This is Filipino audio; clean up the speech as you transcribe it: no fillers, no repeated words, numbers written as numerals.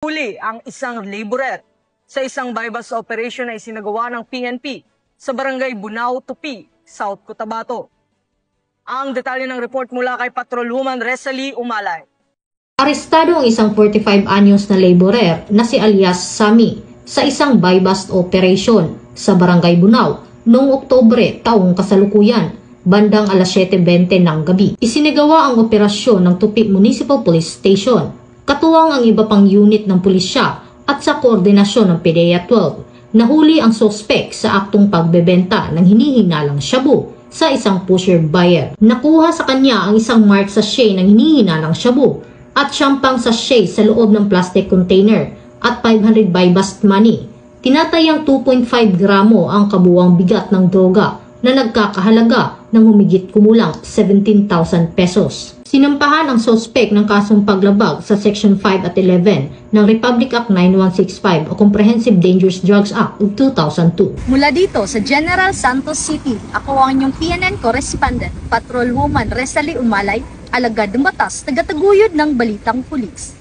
Huli ang isang laborer sa isang bypass operation na isinagawa ng PNP sa barangay Bunao, Tupi, South Cotabato. Ang detalye ng report mula kay Patrolwoman Resalie Umalay. Arestado ang isang 45 anyos na laborer na si alias Sami sa isang bypass operation sa barangay Bunao noong Oktubre taong kasalukuyan, bandang alas 7:20 ng gabi. Isinagawa ang operasyon ng Tupi Municipal Police Station, katuwang ang iba pang unit ng pulisya at sa koordinasyon ng PDEA 12. Nahuli ang suspek sa aktong pagbebenta ng hinihinalang shabu sa isang pusher buyer. Nakuha sa kanya ang isang mark sachet ng hinihinalang shabu at syampang sachet sa loob ng plastic container at 500 bypass money. Tinatayang 2.5 gramo ang kabuuang bigat ng droga na nagkakahalaga ng humigit kumulang 17,000 pesos. Sinampahan ang suspek ng kasong paglabag sa Section 5 at 11 ng Republic Act 9165 o Comprehensive Dangerous Drugs Act of 2002. Mula dito sa General Santos City, ako ang inyong PNN correspondent, Patrolwoman Resalie Umalay, alagad ng batas, tagataguyod ng Balitang Pulis.